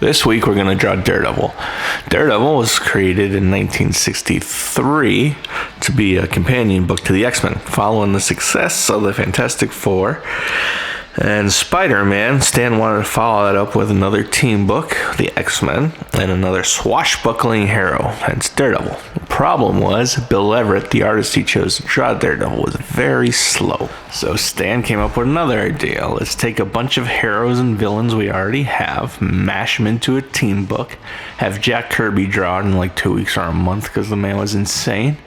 This week we're going to draw Daredevil. Daredevil was created in 1963 to be a companion book to the X-Men. Following the success of the Fantastic Four and Spider-Man, Stan wanted to follow that up with another team book, the X-Men, and another swashbuckling hero, hence Daredevil. The problem was, Bill Everett, the artist he chose to draw Daredevil, was very slow. So Stan came up with another idea. Let's take a bunch of heroes and villains we already have, mash them into a team book, have Jack Kirby draw it in like 2 weeks or a month because the man was insane.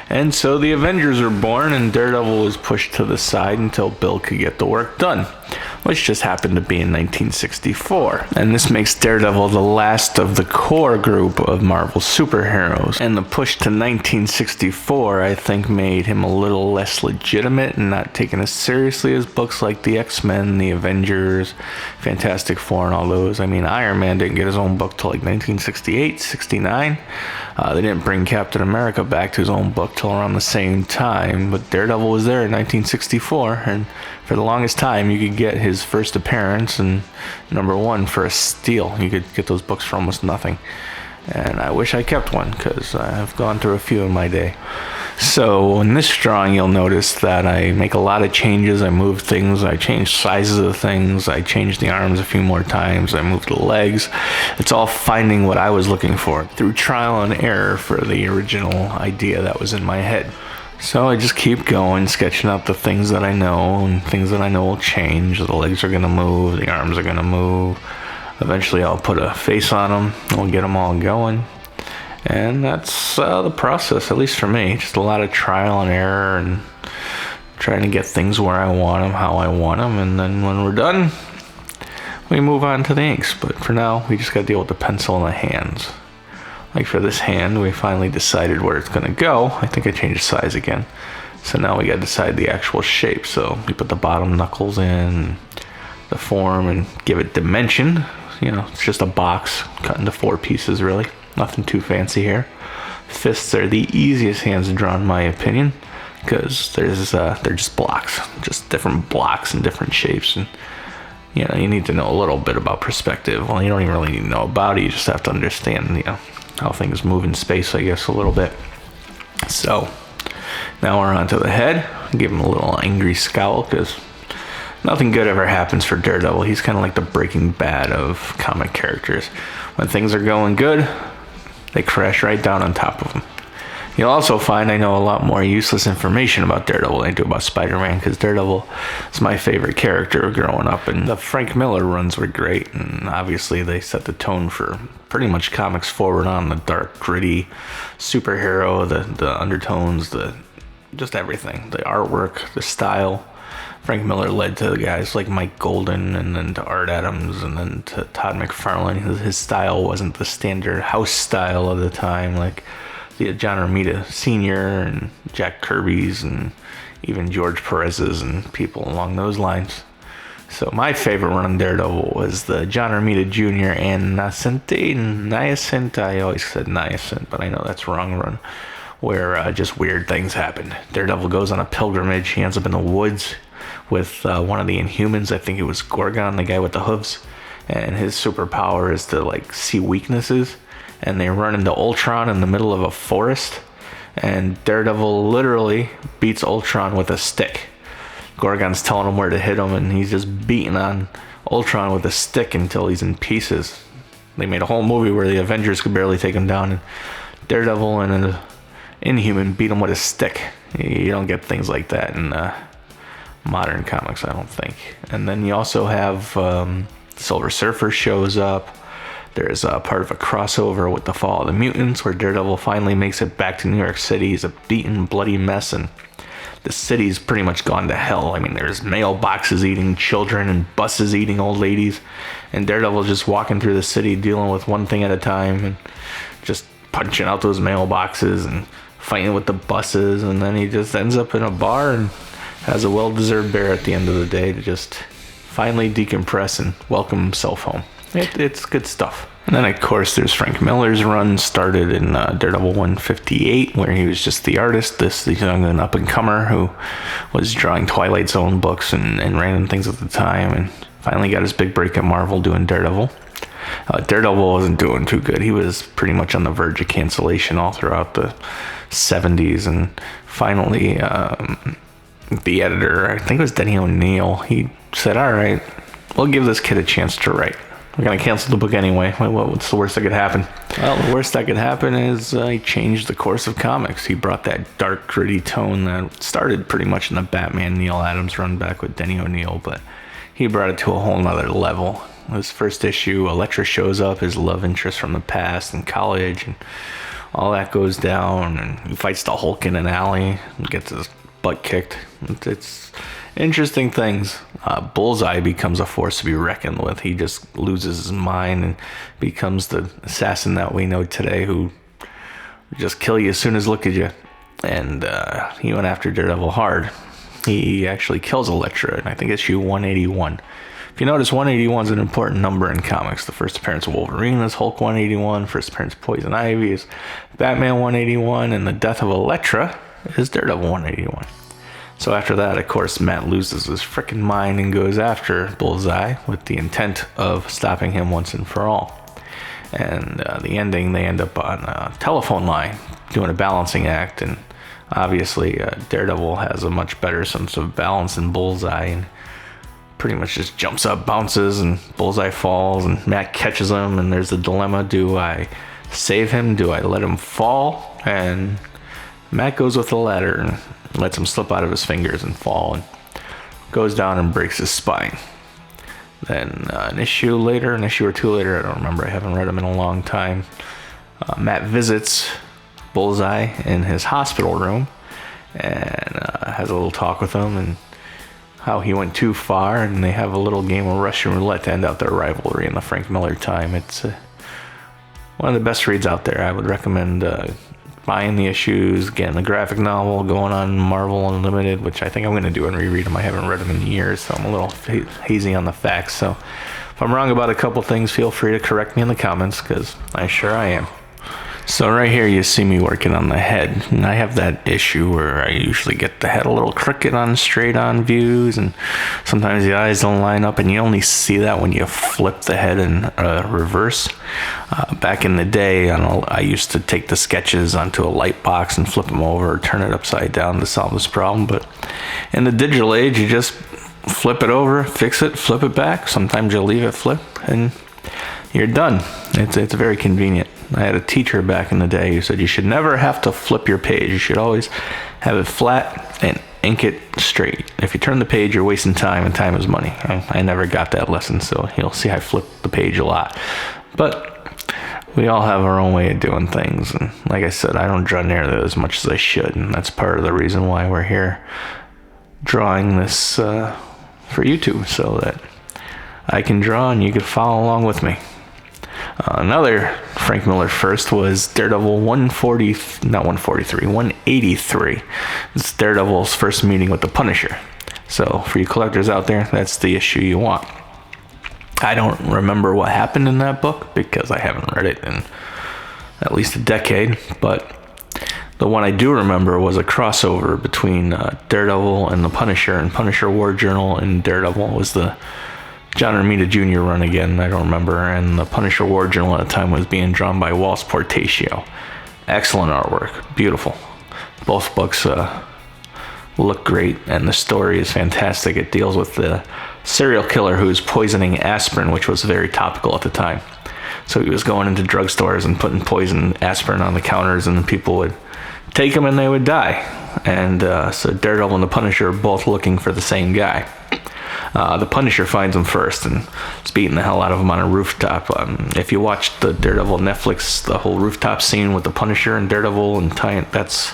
And so the Avengers were born and Daredevil was pushed to the side until Bill could get the work done, which just happened to be in 1964. And this makes Daredevil the last of the core group of Marvel superheroes. And the push to 1964, I think, made him a little less legitimate and not taken as seriously as books like the X-Men, the Avengers, Fantastic Four, and all those. I mean, Iron Man didn't get his own book till like 1968, 69. They didn't bring Captain America back to his own book till around the same time, but Daredevil was there in 1964, and for the longest time you could get his first appearance and #1 for a steal. You could get those books for almost nothing, and I wish I kept one because I've gone through a few in my day. So in this drawing you'll notice that I make a lot of changes. I move things, I change sizes of things, I change the arms a few more times, I move the legs. It's all finding what I was looking for through trial and error for the original idea that was in my head. So I just keep going, sketching out the things that I know and things that I know will change. The legs are going to move, the arms are going to move. Eventually I'll put a face on them, I'll get them all going. And that's the process, at least for me. Just a lot of trial and error and trying to get things where I want them, how I want them. And then when we're done, we move on to the inks. But for now, we just got to deal with the pencil and the hands. Like for this hand, we finally decided where it's going to go. I think I changed the size again. So now we got to decide the actual shape. So we put the bottom knuckles in, the form, and give it dimension. You know, it's just a box cut into 4 pieces, really. Nothing too fancy here. Fists are the easiest hands to draw, in my opinion, because they're just blocks, just different blocks and different shapes. And you know, you need to know a little bit about perspective. Well, you don't even really need to know about it. You just have to understand, you know, how things move in space, I guess, a little bit. So now we're on to the head. Give him a little angry scowl because nothing good ever happens for Daredevil. He's kind of like the Breaking Bad of comic characters. When things are going good, they crash right down on top of him. You'll also find I know a lot more useless information about Daredevil than I do about Spider-Man, because Daredevil is my favorite character growing up, and the Frank Miller runs were great, and obviously they set the tone for pretty much comics forward on. The dark, gritty superhero, the undertones, just everything. The artwork, the style. Frank Miller led to guys like Mike Golden, and then to Art Adams, and then to Todd McFarlane. His style wasn't the standard house style of the time, like the John Romita Sr. and Jack Kirby's and even George Perez's and people along those lines. So my favorite run on Daredevil was the John Romita Jr. and Niacent, I always said Niacent, but I know that's wrong run, where just weird things happen. Daredevil goes on a pilgrimage. He ends up in the woods with one of the Inhumans. I think it was Gorgon, the guy with the hooves, and his superpower is to like see weaknesses. And they run into Ultron in the middle of a forest, and Daredevil literally beats Ultron with a stick. Gorgon's telling him where to hit him, and he's just beating on Ultron with a stick until he's in pieces. They made a whole movie where the Avengers could barely take him down, and Daredevil and an Inhuman beat him with a stick. You don't get things like that in modern comics, I don't think. And then you also have Silver Surfer shows up. There's a part of a crossover with the Fall of the Mutants where Daredevil finally makes it back to New York City. He's a beaten, bloody mess, and the city's pretty much gone to hell. I mean, there's mailboxes eating children and buses eating old ladies, and Daredevil's just walking through the city dealing with one thing at a time and just punching out those mailboxes and fighting with the buses, and then he just ends up in a bar and has a well-deserved beer at the end of the day to just finally decompress and welcome himself home. It's good stuff. And then, of course, there's Frank Miller's run, started in Daredevil 158, where he was just the artist, this young and up-and-comer who was drawing Twilight Zone books and random things at the time, and finally got his big break at Marvel doing Daredevil. Daredevil wasn't doing too good. He was pretty much on the verge of cancellation all throughout the 70s, and finally the editor, I think it was Denny O'Neil, he said, all right, we'll give this kid a chance to write. We're going to cancel the book anyway. What's the worst that could happen? Well, the worst that could happen is he changed the course of comics. He brought that dark, gritty tone that started pretty much in the Batman Neil Adams run back with Denny O'Neil, but he brought it to a whole nother level. His first issue, Elektra shows up, his love interest from the past in college, and all that goes down, and he fights the Hulk in an alley and gets his butt kicked. It's interesting things. Bullseye becomes a force to be reckoned with. He just loses his mind and becomes the assassin that we know today, who just kill you as soon as look at you. And he went after Daredevil hard. He actually kills Elektra in, I think, issue 181. If you notice, 181 is an important number in comics. The first appearance of Wolverine is Hulk 181, first appearance of Poison Ivy is Batman 181, and the death of Elektra is Daredevil 181. So after that, of course, Matt loses his frickin' mind and goes after Bullseye with the intent of stopping him once and for all. And the ending, they end up on a telephone line doing a balancing act, and obviously Daredevil has a much better sense of balance than Bullseye, and pretty much just jumps up, bounces, and Bullseye falls, and Matt catches him, and there's a dilemma. Do I save him? Do I let him fall? And Matt goes with the latter and lets him slip out of his fingers and fall, and goes down and breaks his spine. Then an issue or two later, I don't remember, I haven't read them in a long time, Matt visits Bullseye in his hospital room and has a little talk with him and how he went too far, and they have a little game of Russian roulette to end out their rivalry in the Frank Miller time. It's one of the best reads out there. I would recommend buying the issues, getting the graphic novel, going on Marvel Unlimited, which I think I'm going to do and reread them. I haven't read them in years, so I'm a little hazy on the facts. So if I'm wrong about a couple things, feel free to correct me in the comments, because I sure I am. So right here you see me working on the head, and I have that issue where I usually get the head a little crooked on straight on views, and sometimes the eyes don't line up, and you only see that when you flip the head in reverse. Back in the day, I used to take the sketches onto a light box and flip them over or turn it upside down to solve this problem, but in the digital age you just flip it over, fix it, flip it back. Sometimes you leave it flip and you're done. It's very convenient. I had a teacher back in the day who said you should never have to flip your page. You should always have it flat and ink it straight. If you turn the page, you're wasting time, and time is money. I never got that lesson, so you'll see I flip the page a lot. But we all have our own way of doing things, and like I said, I don't draw nearly as much as I should, and that's part of the reason why we're here drawing this for YouTube, so that I can draw and you can follow along with me. Another Frank Miller first was Daredevil 183. It's Daredevil's first meeting with the Punisher. So for you collectors out there, that's the issue you want. I don't remember what happened in that book because I haven't read it in at least a decade, but the one I do remember was a crossover between Daredevil and the Punisher, and Punisher War Journal, and Daredevil was the John Romita Jr. run again, I don't remember, and the Punisher War Journal at the time was being drawn by Walt Portacio. Excellent artwork, beautiful. Both books look great, and the story is fantastic. It deals with the serial killer who's poisoning aspirin, which was very topical at the time. So he was going into drugstores and putting poison aspirin on the counters, and people would take them and they would die. And so Daredevil and the Punisher are both looking for the same guy. The Punisher finds him first and is beating the hell out of him on a rooftop. If you watch the Daredevil Netflix, the whole rooftop scene with the Punisher and Daredevil, and that's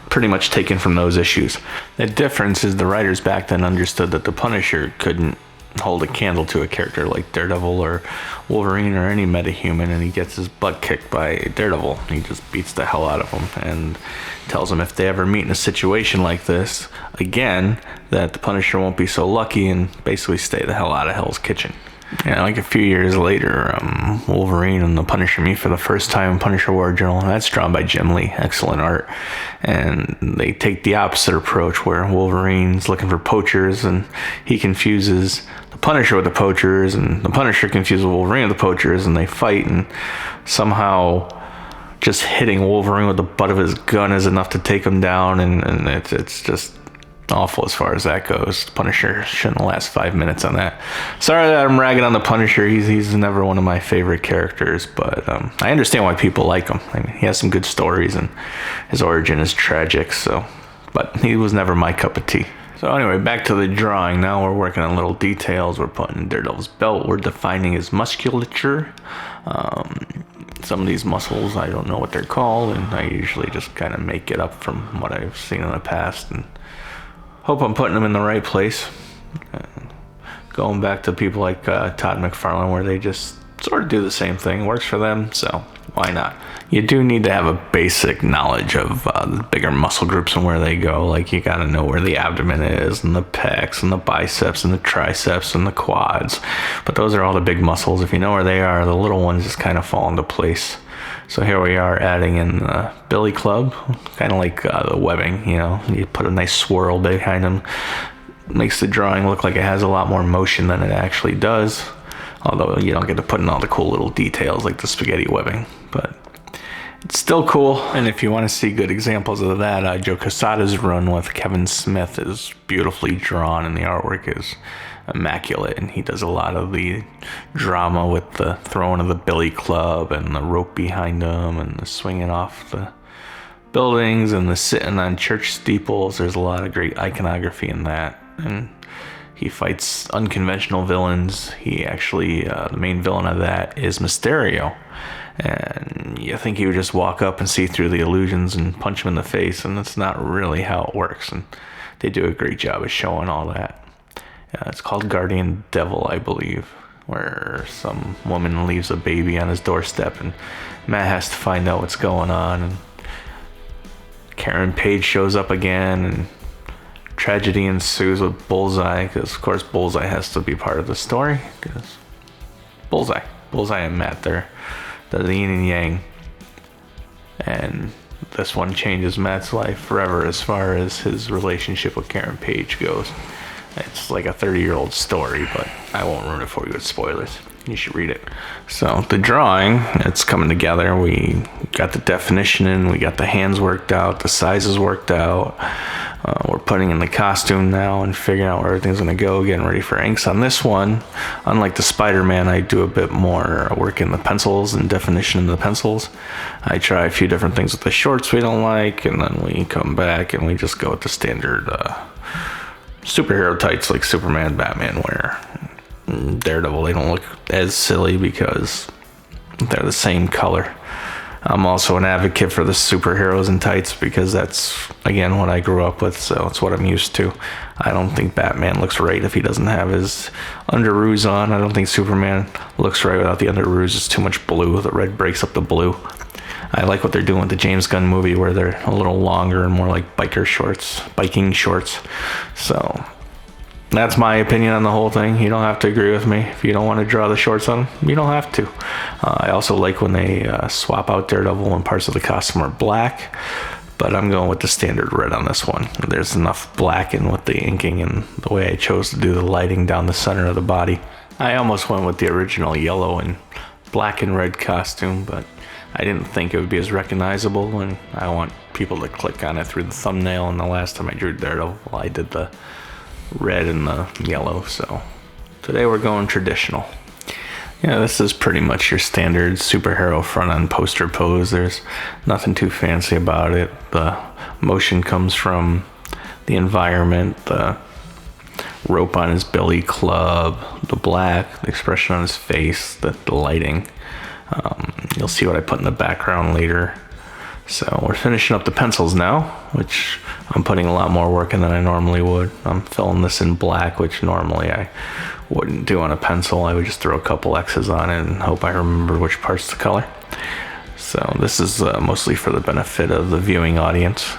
pretty much taken from those issues. The difference is the writers back then understood that the Punisher couldn't hold a candle to a character like Daredevil or Wolverine or any metahuman, and he gets his butt kicked by Daredevil. He just beats the hell out of him and tells him if they ever meet in a situation like this again, that the Punisher won't be so lucky and basically stay the hell out of Hell's Kitchen. Yeah, like a few years later, Wolverine and the Punisher meet for the first time in Punisher War Journal. That's drawn by Jim Lee. Excellent art. And they take the opposite approach where Wolverine's looking for poachers and he confuses the Punisher with the poachers, and the Punisher confuses Wolverine with the poachers, and they fight, and somehow just hitting Wolverine with the butt of his gun is enough to take him down, and it's just awful as far as that goes. Punisher shouldn't last 5 minutes on that. Sorry that I'm ragging on the Punisher. He's never one of my favorite characters, but I understand why people like him. I mean, he has some good stories, and his origin is tragic. But he was never my cup of tea. So anyway, back to the drawing. Now we're working on little details. We're putting Daredevil's belt. We're defining his musculature. Some of these muscles, I don't know what they're called, and I usually just kind of make it up from what I've seen in the past, and hope I'm putting them in the right place. Going back to people like Todd McFarlane, where they just sort of do the same thing. Works for them, so why not? You do need to have a basic knowledge of the bigger muscle groups and where they go. Like, you got to know where the abdomen is, and the pecs, and the biceps, and the triceps, and the quads. But those are all the big muscles. If you know where they are, the little ones just kind of fall into place. So here we are adding in the billy club, kind of like the webbing, you know. You put a nice swirl behind them. Makes the drawing look like it has a lot more motion than it actually does. Although you don't get to put in all the cool little details like the spaghetti webbing. But it's still cool. And if you want to see good examples of that, Joe Quesada's run with Kevin Smith is beautifully drawn, and the artwork is immaculate, and he does a lot of the drama with the throwing of the billy club and the rope behind him and the swinging off the buildings and the sitting on church steeples. There's a lot of great iconography in that, and he fights unconventional villains. He actually, the main villain of that is Mysterio, and you think he would just walk up and see through the illusions and punch him in the face, and that's not really how it works, and they do a great job of showing all that. It's called Guardian Devil, I believe, where some woman leaves a baby on his doorstep, and Matt has to find out what's going on, and Karen Page shows up again, and tragedy ensues with Bullseye, because of course Bullseye has to be part of the story, because Bullseye and Matt, they're the yin and yang, and this one changes Matt's life forever as far as his relationship with Karen Page goes. It's like a 30-year-old story, but I won't ruin it for you with spoilers. You should read it. So the drawing, it's coming together. We got the definition in, we got the hands worked out, the sizes worked out. We're putting in the costume now and figuring out where everything's going to go, getting ready for inks on this one. Unlike the Spider-Man, I do a bit more work in the pencils and definition in the pencils. I try a few different things with the shorts we don't like, and then we come back and we just go with the standard superhero tights like Superman, Batman wear. Daredevil, they don't look as silly because they're the same color. I'm also an advocate for the superheroes in tights because that's, again, what I grew up with, so it's what I'm used to. I don't think Batman looks right if he doesn't have his underoos on. I don't think Superman looks right without the underoos. It's too much blue. The red breaks up the blue. I like what they're doing with the James Gunn movie where they're a little longer and more like biking shorts. So that's my opinion on the whole thing. You don't have to agree with me. If you don't want to draw the shorts on them, you don't have to. I also like when they swap out Daredevil when parts of the costume are black, but I'm going with the standard red on this one. There's enough black in with the inking and the way I chose to do the lighting down the center of the body. I almost went with the original yellow and black and red costume, but I didn't think it would be as recognizable, and I want people to click on it through the thumbnail, and the last time I drew Daredevil, I did the red and the yellow, so today we're going traditional. Yeah, this is pretty much your standard superhero front-on poster pose. There's nothing too fancy about it. The motion comes from the environment, the rope on his billy club, the black, the expression on his face, the lighting. You'll see what I put in the background later. So we're finishing up the pencils now, which I'm putting a lot more work in than I normally would. I'm filling this in black, which normally I wouldn't do on a pencil. I would just throw a couple X's on it and hope I remember which part's the color. So this is mostly for the benefit of the viewing audience.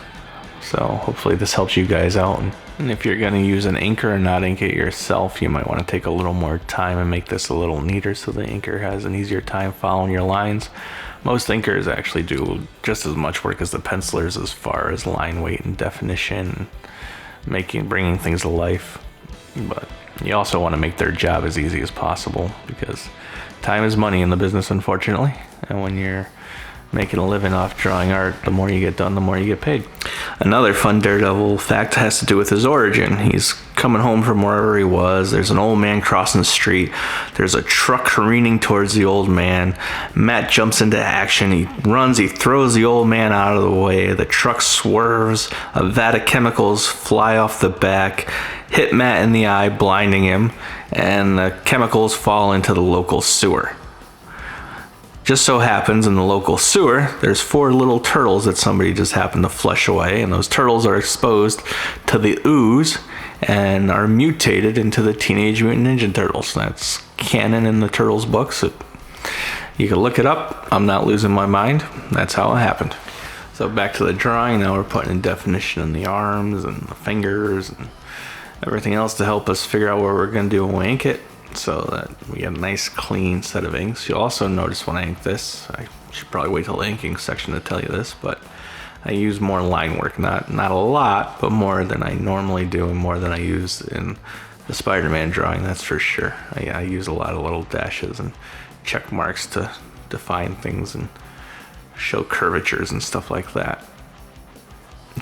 So hopefully this helps you guys out. And if you're going to use an inker and not ink it yourself, you might want to take a little more time and make this a little neater so the inker has an easier time following your lines. Most inkers actually do just as much work as the pencilers as far as line weight and definition, bringing things to life. But you also want to make their job as easy as possible, because time is money in the business, unfortunately. And when you're making a living off drawing art, the more you get done, the more you get paid. Another fun Daredevil fact has to do with his origin. He's coming home from wherever he was. There's an old man crossing the street. There's a truck careening towards the old man. Matt jumps into action. He runs. He throws the old man out of the way. The truck swerves. A vat of chemicals fly off the back, hit Matt in the eye, blinding him, and the chemicals fall into the local sewer. Just so happens in the local sewer, there's 4 little turtles that somebody just happened to flush away, and those turtles are exposed to the ooze and are mutated into the Teenage Mutant Ninja Turtles. That's canon in the Turtles books. You can look it up. I'm not losing my mind. That's how it happened. So back to the drawing. Now we're putting in definition in the arms and the fingers and everything else to help us figure out what we're going to do when we ink it, so that we get a nice clean set of inks. You'll also notice when I ink this, I should probably wait till the inking section to tell you this, but I use more line work, not a lot, but more than I normally do and more than I use in the Spider-Man drawing, that's for sure. I use a lot of little dashes and check marks to define things and show curvatures and stuff like that.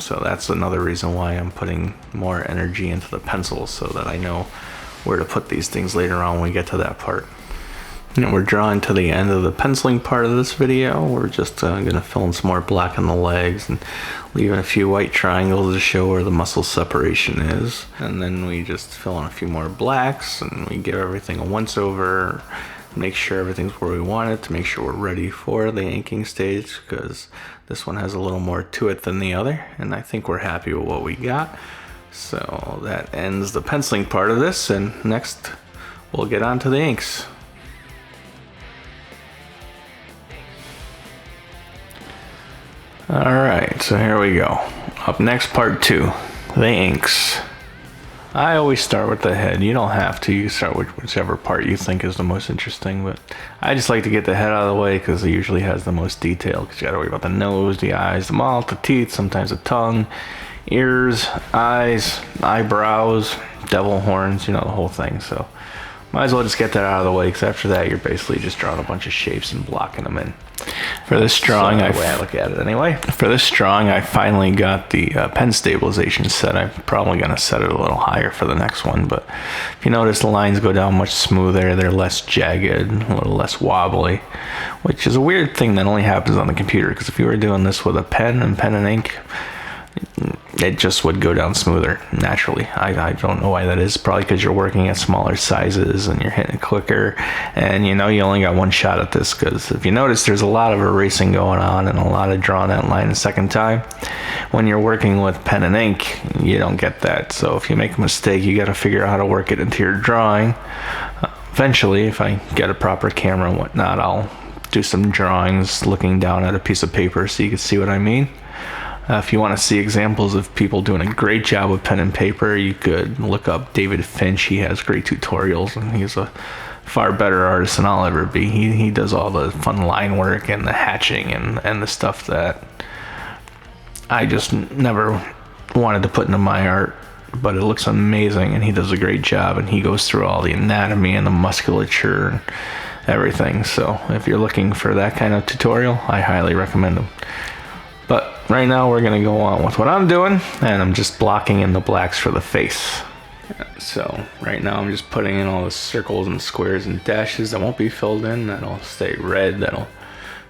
So that's another reason why I'm putting more energy into the pencils, so that I know where to put these things later on when we get to that part. And we're drawing to the end of the penciling part of this video. We're just going to fill in some more black on the legs and leaving a few white triangles to show where the muscle separation is. And then we just fill in a few more blacks and we give everything a once over, make sure everything's where we want it, to make sure we're ready for the inking stage, because this one has a little more to it than the other, and I think we're happy with what we got. So that ends the penciling part of this, and next we'll get on to the inks. Alright, so here we go. Up next, part 2, the inks. I always start with the head. You don't have to. You can start with whichever part you think is the most interesting, but I just like to get the head out of the way because it usually has the most detail, because you gotta worry about the nose, the eyes, the mouth, the teeth, sometimes the tongue, ears, eyes, eyebrows, devil horns, you know, the whole thing. So might as well just get that out of the way, because after that you're basically just drawing a bunch of shapes and blocking them in. For this drawing, the way I look at it anyway. For this drawing, I finally got the pen stabilization set. I'm probably going to set it a little higher for the next one, but if you notice, the lines go down much smoother. They're less jagged, a little less wobbly, which is a weird thing that only happens on the computer, because if you were doing this with a pen and ink, it just would go down smoother naturally. I don't know why that is. Probably because you're working at smaller sizes and you're hitting it quicker, and you know you only got one shot at this, because if you notice, there's a lot of erasing going on and a lot of drawing that line a second time. When you're working with pen and ink, you don't get that. So if you make a mistake, you got to figure out how to work it into your drawing. Eventually, if I get a proper camera and whatnot, I'll do some drawings looking down at a piece of paper so you can see what I mean. If you want to see examples of people doing a great job with pen and paper, you could look up David Finch. He has great tutorials, and he's a far better artist than I'll ever be. He does all the fun line work and the hatching and the stuff that I just never wanted to put into my art, but it looks amazing, and he does a great job, and he goes through all the anatomy and the musculature and everything. So if you're looking for that kind of tutorial, I highly recommend him. But right now we're going to go on with what I'm doing, and I'm just blocking in the blacks for the face. So right now I'm just putting in all the circles and squares and dashes that won't be filled in. That'll stay red. That'll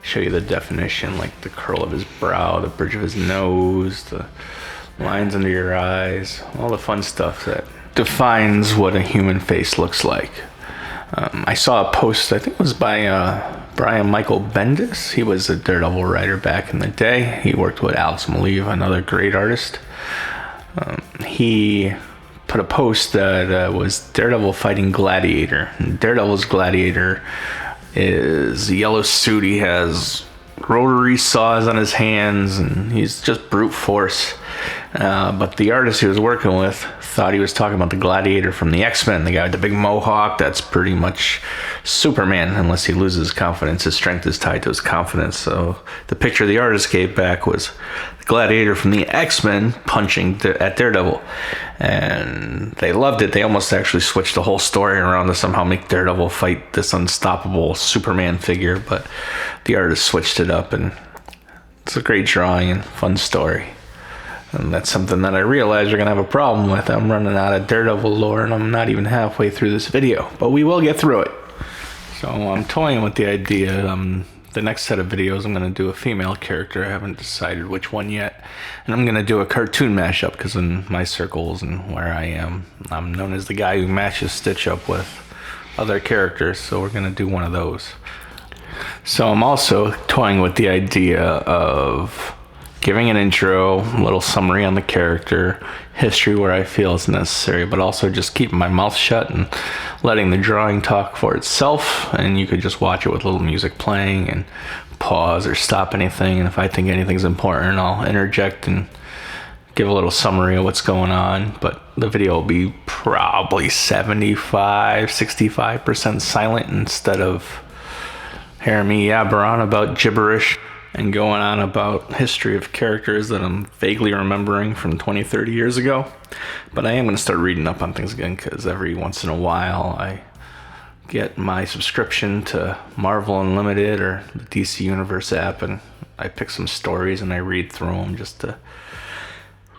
show you the definition, like the curl of his brow, the bridge of his nose, the lines under your eyes, all the fun stuff that defines what a human face looks like. I saw a post, I think it was by Brian Michael Bendis. He was a Daredevil writer back in the day. He worked with Alex Maleev, another great artist. He put a post that was Daredevil fighting Gladiator. And Daredevil's Gladiator is a yellow suit. He has rotary saws on his hands, and he's just brute force. But the artist he was working with thought he was talking about the Gladiator from the X-Men, the guy with the big mohawk. That's pretty much Superman, unless he loses confidence. His strength is tied to his confidence. So the picture the artist gave back was the Gladiator from the X-Men punching at Daredevil. And they loved it. They almost actually switched the whole story around to somehow make Daredevil fight this unstoppable Superman figure. But the artist switched it up, and it's a great drawing and fun story. And that's something that I realize we're going to have a problem with. I'm running out of Daredevil lore, and I'm not even halfway through this video. But we will get through it. So I'm toying with the idea. The next set of videos, I'm going to do a female character. I haven't decided which one yet. And I'm going to do a cartoon mashup, because in my circles and where I am, I'm known as the guy who matches Stitch up with other characters. So we're going to do one of those. So I'm also toying with the idea of giving an intro, a little summary on the character, history where I feel is necessary, but also just keeping my mouth shut and letting the drawing talk for itself. And you could just watch it with a little music playing and pause or stop anything. And if I think anything's important, I'll interject and give a little summary of what's going on. But the video will be probably 65% silent instead of hearing me yabber on about gibberish and going on about history of characters that I'm vaguely remembering from 20, 30 years ago. But I am going to start reading up on things again, because every once in a while I get my subscription to Marvel Unlimited or the DC Universe app, and I pick some stories and I read through them just to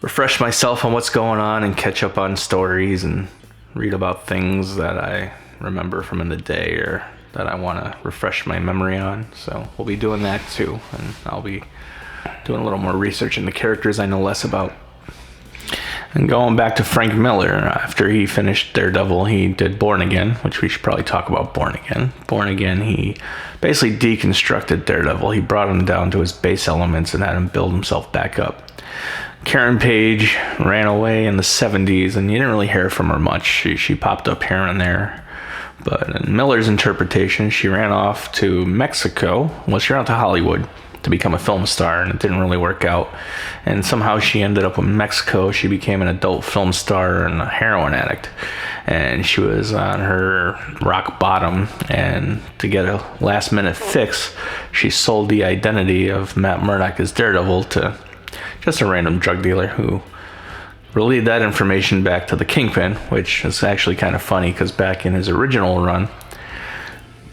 refresh myself on what's going on and catch up on stories and read about things that I remember from in the day or that I want to refresh my memory on. So we'll be doing that too, and I'll be doing a little more research into characters I know less about. And going back to Frank Miller, after he finished Daredevil, he did Born Again, which we should probably talk about Born Again. Born Again, he basically deconstructed Daredevil. He brought him down to his base elements and had him build himself back up. Karen Page ran away in the 70s, and you didn't really hear from her much. She popped up here and there. But in Miller's interpretation, she ran off to Mexico. Well, she ran out to Hollywood to become a film star, and it didn't really work out. And somehow she ended up in Mexico. She became an adult film star and a heroin addict. And she was on her rock bottom. And to get a last-minute fix, she sold the identity of Matt Murdock as Daredevil to just a random drug dealer who relayed that information back to the Kingpin, which is actually kind of funny because back in his original run,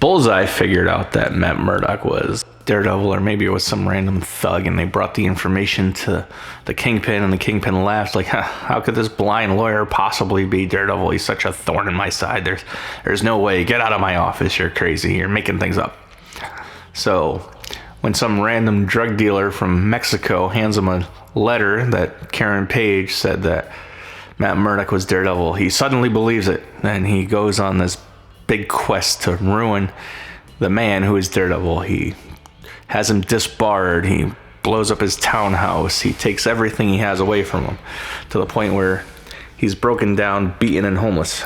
Bullseye figured out that Matt Murdock was Daredevil, or maybe it was some random thug, and they brought the information to the Kingpin, and the Kingpin laughed like, how could this blind lawyer possibly be Daredevil? He's such a thorn in my side. There's no way. Get out of my office. You're crazy. You're making things up. So when some random drug dealer from Mexico hands him a letter that Karen Page said that Matt Murdock was Daredevil, he suddenly believes it, and he goes on this big quest to ruin the man who is Daredevil. He has him disbarred, he blows up his townhouse, he takes everything he has away from him, to the point where he's broken down, beaten, and homeless.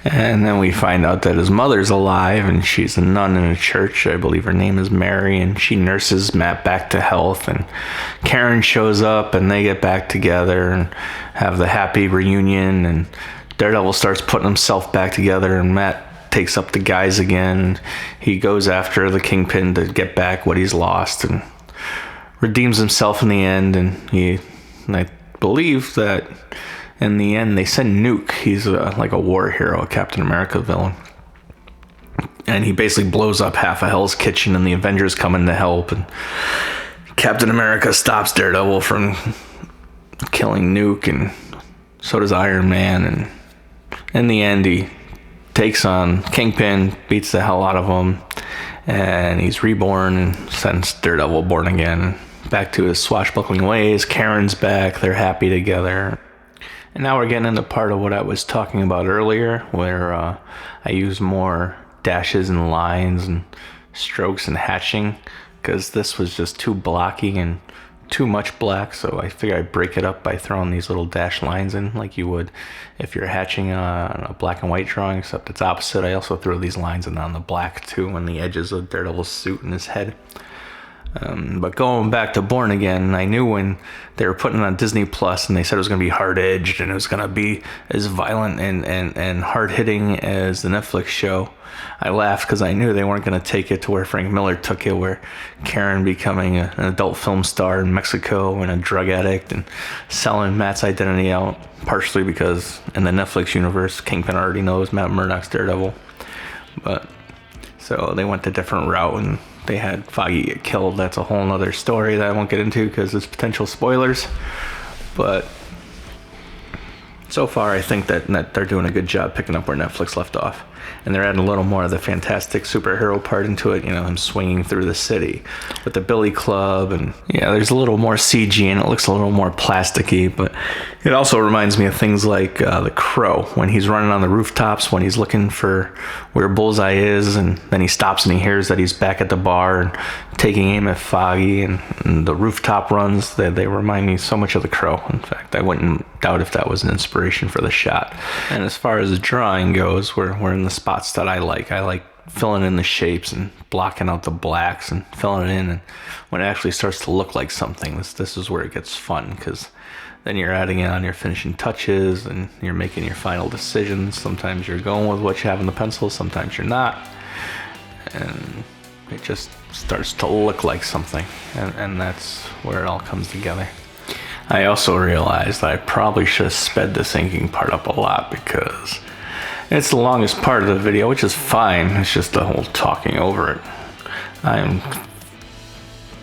And then we find out that his mother's alive, and she's a nun in a church. I believe her name is Mary, and she nurses Matt back to health. And Karen shows up, and they get back together and have the happy reunion. And Daredevil starts putting himself back together, and Matt takes up the guys again. He goes after the Kingpin to get back what he's lost and redeems himself in the end. And I believe that in the end, they send Nuke. He's like a war hero, a Captain America villain. And he basically blows up half of Hell's Kitchen, and the Avengers come in to help. And Captain America stops Daredevil from killing Nuke, and so does Iron Man. And in the end, he takes on Kingpin, beats the hell out of him, and he's reborn and sends Daredevil Born Again back to his swashbuckling ways. Karen's back. They're happy together. And now we're getting into part of what I was talking about earlier, where I use more dashes and lines and strokes and hatching, because this was just too blocky and too much black. So I figure I'd break it up by throwing these little dash lines in like you would if you're hatching on a black and white drawing, except it's opposite. I also throw these lines in on the black too, on the edges of Daredevil's suit and his head. But going back to Born Again, I knew when they were putting it on Disney Plus and they said it was going to be hard-edged and it was going to be as violent and hard-hitting as the Netflix show, I laughed because I knew they weren't going to take it to where Frank Miller took it, where Karen becoming an adult film star in Mexico and a drug addict and selling Matt's identity out, partially because in the Netflix universe, Kingpin already knows Matt Murdock's Daredevil. But so they went a different route and they had Foggy get killed. That's a whole nother story that I won't get into because it's potential spoilers. But so far, I think that they're doing a good job picking up where Netflix left off. And they're adding a little more of the fantastic superhero part into it. You know, him swinging through the city with the Billy Club. And yeah, there's a little more CG and it looks a little more plasticky. But it also reminds me of things like The Crow, when he's running on the rooftops, when he's looking for where Bullseye is. And then he stops and he hears that he's back at the bar and taking aim at Foggy. And the rooftop runs, they remind me so much of The Crow. In fact, I wouldn't doubt if that was an inspiration for the shot. And as far as the drawing goes, we're in the spots that I like. I like filling in the shapes and blocking out the blacks and filling it in. And when it actually starts to look like something, this is where it gets fun, because then you're adding in on your finishing touches and you're making your final decisions. Sometimes you're going with what you have in the pencil, sometimes you're not. And it just starts to look like something. And that's where it all comes together. I also realized I probably should have sped this inking part up a lot because it's the longest part of the video, which is fine. It's just the whole talking over it. I'm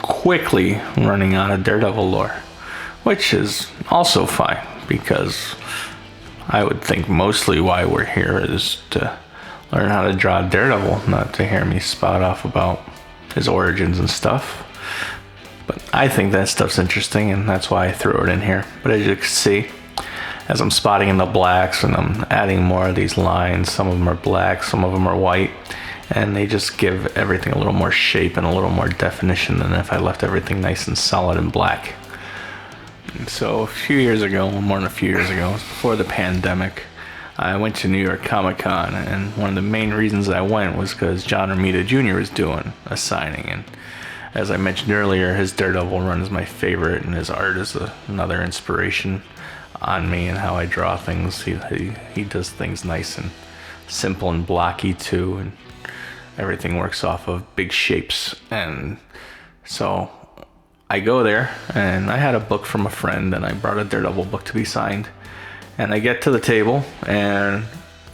quickly running out of Daredevil lore, which is also fine because I would think mostly why we're here is to learn how to draw Daredevil, not to hear me spout off about his origins and stuff. But I think that stuff's interesting, and that's why I threw it in here. But as you can see, as I'm spotting in the blacks and I'm adding more of these lines, some of them are black, some of them are white, and they just give everything a little more shape and a little more definition than if I left everything nice and solid and black. And so a few years ago, more than a few years ago, before the pandemic, I went to New York Comic Con, and one of the main reasons I went was because John Romita Jr. was doing a signing. And as I mentioned earlier, his Daredevil run is my favorite, and his art is another inspiration on me and how I draw things. He does things nice and simple and blocky too, and everything works off of big shapes. And so I go there, and I had a book from a friend, and I brought a Daredevil book to be signed. And I get to the table, and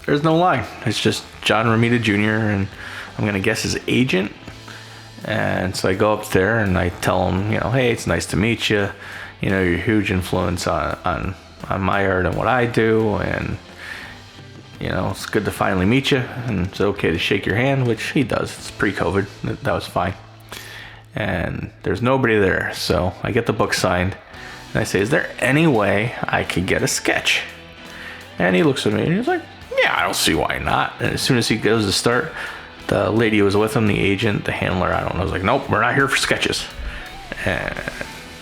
there's no line. It's just John Romita Jr., and I'm gonna guess his agent. And so I go up there and I tell him, hey, it's nice to meet you. You're a huge influence on my art and what I do. And, it's good to finally meet you. And it's okay to shake your hand, which he does. It's pre-COVID. That was fine. And there's nobody there. So I get the book signed. And I say, is there any way I could get a sketch? And he looks at me and he's like, yeah, I don't see why not. And as soon as he goes to start, the lady who was with him, the agent, the handler, I don't know, was like, nope, we're not here for sketches. And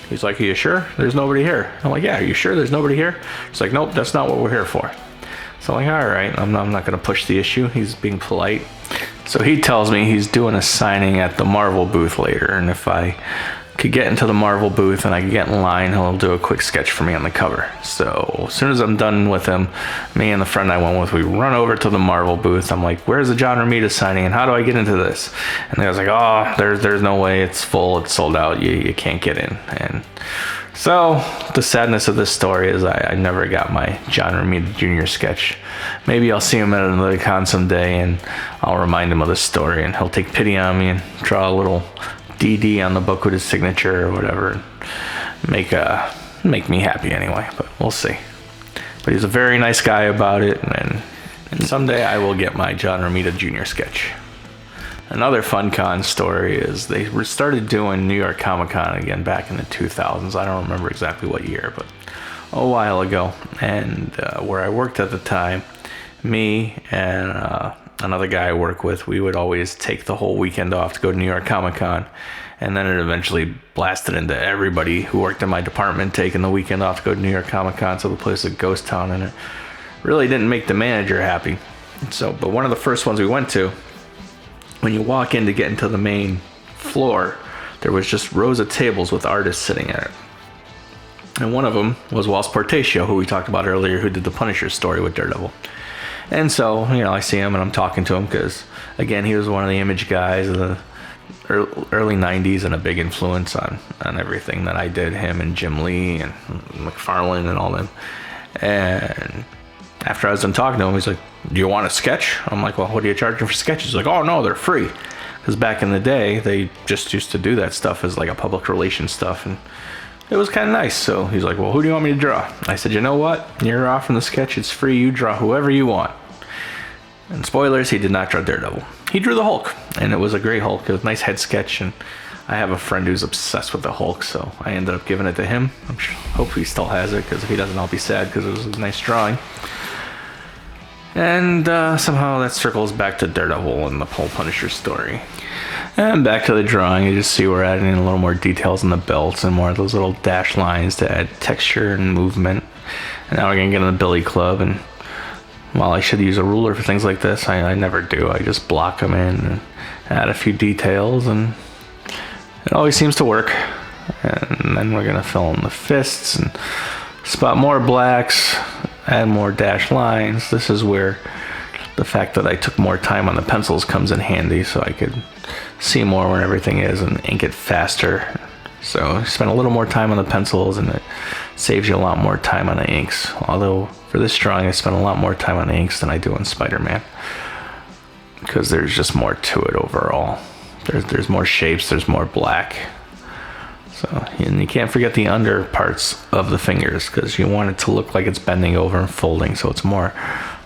he's like, are you sure? There's nobody here. I'm like, yeah, are you sure there's nobody here? He's like, nope, that's not what we're here for. So I'm like, all right, I'm not going to push the issue. He's being polite. So he tells me he's doing a signing at the Marvel booth later. And if I could get into the Marvel booth and I could get in line, he'll do a quick sketch for me on the cover. So as soon as I'm done with him, me and the friend I went with, we run over to the Marvel booth. I'm like, where's the John Romita signing and how do I get into this? And they was like, oh, there's no way, it's full, it's sold out, you can't get in. And so the sadness of this story is I never got my John Romita Jr. sketch. Maybe I'll see him at another con someday and I'll remind him of this story and he'll take pity on me and draw a little DD on the book with his signature or whatever. Make me happy anyway, but we'll see. But he's a very nice guy about it, and someday I will get my John Romita Jr. sketch. Another fun con story is they started doing New York Comic Con again back in the 2000s. I don't remember exactly what year, but a while ago. And where I worked at the time, me and another guy I work with, we would always take the whole weekend off to go to New York Comic Con. And then it eventually blasted into everybody who worked in my department taking the weekend off to go to New York Comic Con. So the place was a ghost town, and it really didn't make the manager happy. But one of the first ones we went to, when you walk in to get into the main floor, there was just rows of tables with artists sitting at it. And one of them was Walt Portacio, who we talked about earlier, who did the Punisher story with Daredevil. And so, I see him and I'm talking to him because, again, he was one of the Image guys of the early 90s and a big influence on everything that I did, him and Jim Lee and McFarlane and all them. And after I was done talking to him, he's like, do you want a sketch? I'm like, well, what are you charging for sketches? He's like, oh, no, they're free. Because back in the day, they just used to do that stuff as like a public relations stuff. And it was kind of nice. So he's like, well, who do you want me to draw? I said, you know what? You're off from the sketch. It's free. You draw whoever you want. And spoilers, he did not draw Daredevil. He drew the Hulk. And it was a great Hulk. It was a nice head sketch. And I have a friend who's obsessed with the Hulk. So I ended up giving it to him. Hope he still has it. Because if he doesn't, I'll be sad. Because it was a nice drawing. And somehow that circles back to Daredevil and the whole Punisher story. And back to the drawing, you just see we're adding in a little more details in the belts and more of those little dash lines to add texture and movement. And now we're going to get in the Billy Club. And while I should use a ruler for things like this, I never do. I just block them in and add a few details. And it always seems to work. And then we're going to fill in the fists and spot more blacks, add more dash lines. This is where the fact that I took more time on the pencils comes in handy, so I could see more where everything is and ink it faster. So I spent a little more time on the pencils and it saves you a lot more time on the inks. Although for this drawing I spent a lot more time on the inks than I do on Spider-Man, because there's just more to it overall. There's more shapes, there's more black. So, and you can't forget the under parts of the fingers, because you want it to look like it's bending over and folding, so it's more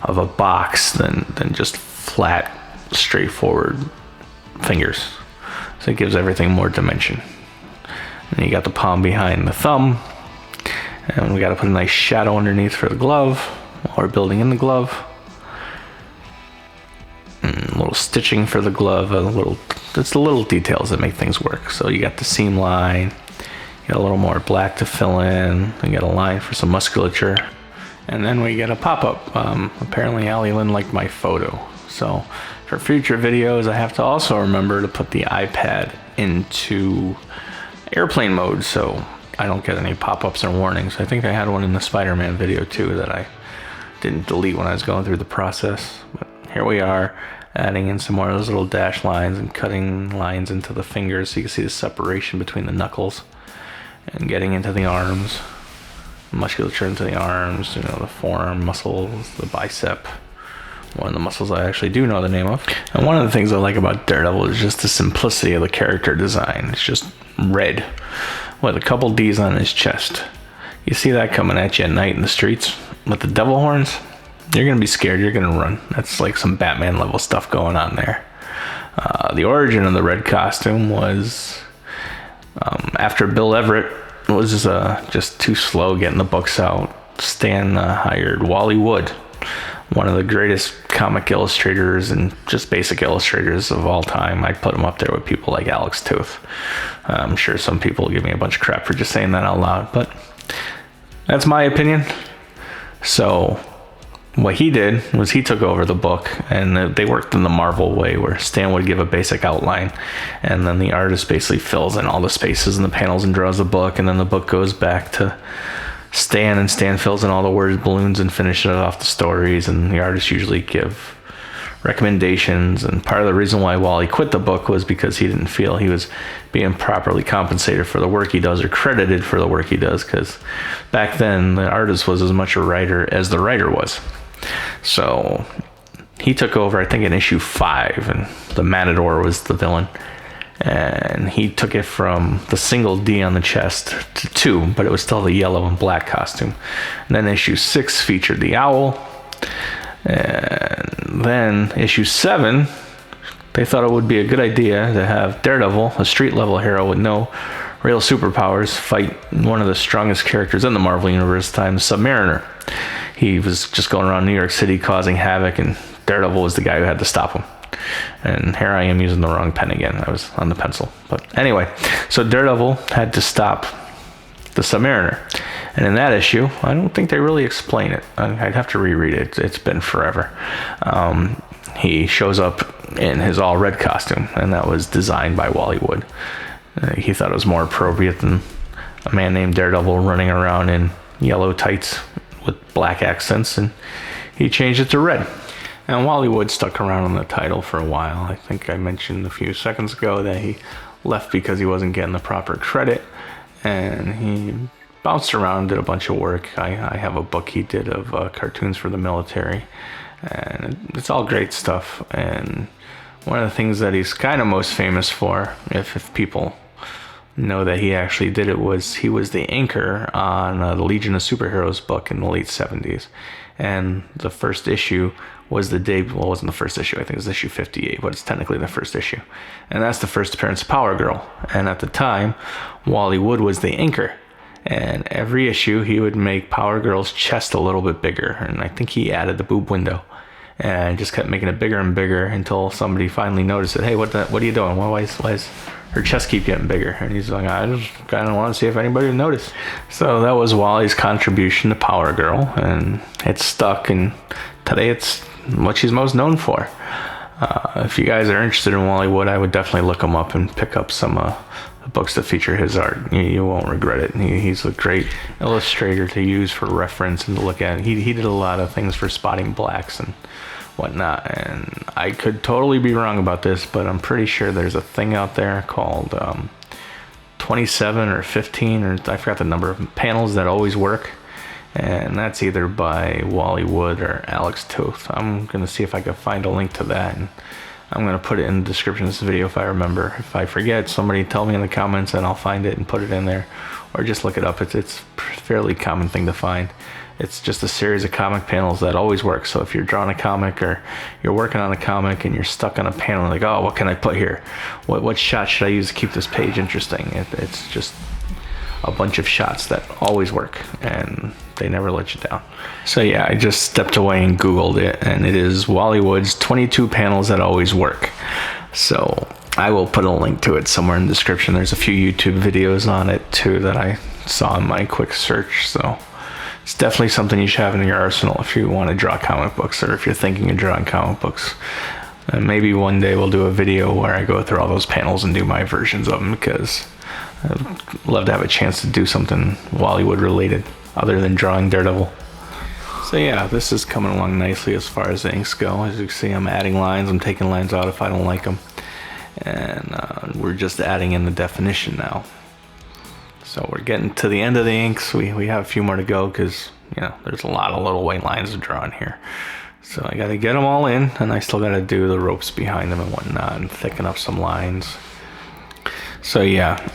of a box than just flat, straightforward fingers. So it gives everything more dimension. And you got the palm behind the thumb, and we got to put a nice shadow underneath for the glove while we're building in the glove. And a little stitching for the glove, it's the little details that make things work. So you got the seam line, you got a little more black to fill in, you got a line for some musculature, and then we get a pop-up. Apparently Ali Lynn liked my photo, so for future videos I have to also remember to put the iPad into airplane mode so I don't get any pop-ups or warnings. I think I had one in the Spider-Man video too that I didn't delete when I was going through the process. But here we are, adding in some more of those little dash lines and cutting lines into the fingers so you can see the separation between the knuckles, and getting into the arms, musculature into the arms, the forearm muscles, the bicep, one of the muscles I actually do know the name of. And one of the things I like about Daredevil is just the simplicity of the character design. It's just red with a couple D's on his chest. You see that coming at you at night in the streets with the devil horns, you're gonna be scared, you're gonna run. That's like some Batman level stuff going on there. The origin of the red costume was after Bill Everett was just too slow getting the books out. Stan hired Wally Wood, one of the greatest comic illustrators and just basic illustrators of all time. I'd put him up there with people like Alex Tooth. I'm sure some people will give me a bunch of crap for just saying that out loud, but that's my opinion. So what he did was he took over the book, and they worked in the Marvel way where Stan would give a basic outline, and then the artist basically fills in all the spaces in the panels and draws the book, and then the book goes back to Stan, and Stan fills in all the words, balloons, and finishes off the stories, and the artists usually give recommendations. And part of the reason why Wally quit the book was because he didn't feel he was being properly compensated for the work he does or credited for the work he does, because back then the artist was as much a writer as the writer was. So he took over, I think, in issue 5, and the Matador was the villain, and he took it from the single D on the chest to 2, but it was still the yellow and black costume. And then issue 6 featured the owl, and then issue 7, they thought it would be a good idea to have Daredevil, a street level hero with no real superpowers, fight one of the strongest characters in the Marvel Universe at the time, the Submariner. He was just going around New York City causing havoc, and Daredevil was the guy who had to stop him. And here I am using the wrong pen again. I was on the pencil. But anyway, so Daredevil had to stop the Submariner. And in that issue, I don't think they really explain it. I'd have to reread it. It's been forever. He shows up in his all red costume, and that was designed by Wally Wood. He thought it was more appropriate than a man named Daredevil running around in yellow tights with black accents, and he changed it to red. And Wally Wood stuck around on the title for a while. I think I mentioned a few seconds ago that he left because he wasn't getting the proper credit, and he bounced around, did a bunch of work. I have a book he did of cartoons for the military, and it's all great stuff. And one of the things that he's kind of most famous for, if people know that he actually did it, was he was the inker on the Legion of Superheroes book in the late 70s. And the first issue was the day, well, it wasn't the first issue, I think it was issue 58, but it's technically the first issue. And that's the first appearance of Power Girl. And at the time, Wally Wood was the inker. And every issue, he would make Power Girl's chest a little bit bigger. And I think he added the boob window. And just kept making it bigger and bigger until somebody finally noticed it. Hey, what are you doing? Why is her chest keep getting bigger? And he's like, I just kind of want to see if anybody would notice. So that was Wally's contribution to Power Girl, and it stuck. And today it's what she's most known for. If you guys are interested in Wally Wood, I would definitely look him up and pick up some books that feature his art. You won't regret it. He's a great illustrator to use for reference and to look at. He did a lot of things for Spotting Blacks and whatnot, and I could totally be wrong about this, but I'm pretty sure there's a thing out there called 27 or 15, or I forgot the number of panels that always work, and that's either by Wally Wood or Alex Toth. I'm gonna see if I can find a link to that, and I'm gonna put it in the description of this video if I remember. If I forget, somebody tell me in the comments and I'll find it and put it in there, or just look it up. It's a fairly common thing to find. It's just a series of comic panels that always work. So if you're drawing a comic or you're working on a comic and you're stuck on a panel, like, oh, what can I put here? What shot should I use to keep this page interesting? It's just a bunch of shots that always work, and they never let you down. So yeah, I just stepped away and Googled it, and it is Wally Wood's 22 panels that always work. So I will put a link to it somewhere in the description. There's a few YouTube videos on it too that I saw in my quick search. So it's definitely something you should have in your arsenal if you want to draw comic books, or if you're thinking of drawing comic books. And maybe one day we'll do a video where I go through all those panels and do my versions of them, because I'd love to have a chance to do something Wally Wood related other than drawing Daredevil. So yeah, this is coming along nicely as far as the inks go. As you can see, I'm adding lines, I'm taking lines out if I don't like them. And we're just adding in the definition now. So we're getting to the end of the inks. We have a few more to go because, you know, there's a lot of little white lines to draw in here. So I got to get them all in, and I still got to do the ropes behind them and whatnot and thicken up some lines. So yeah,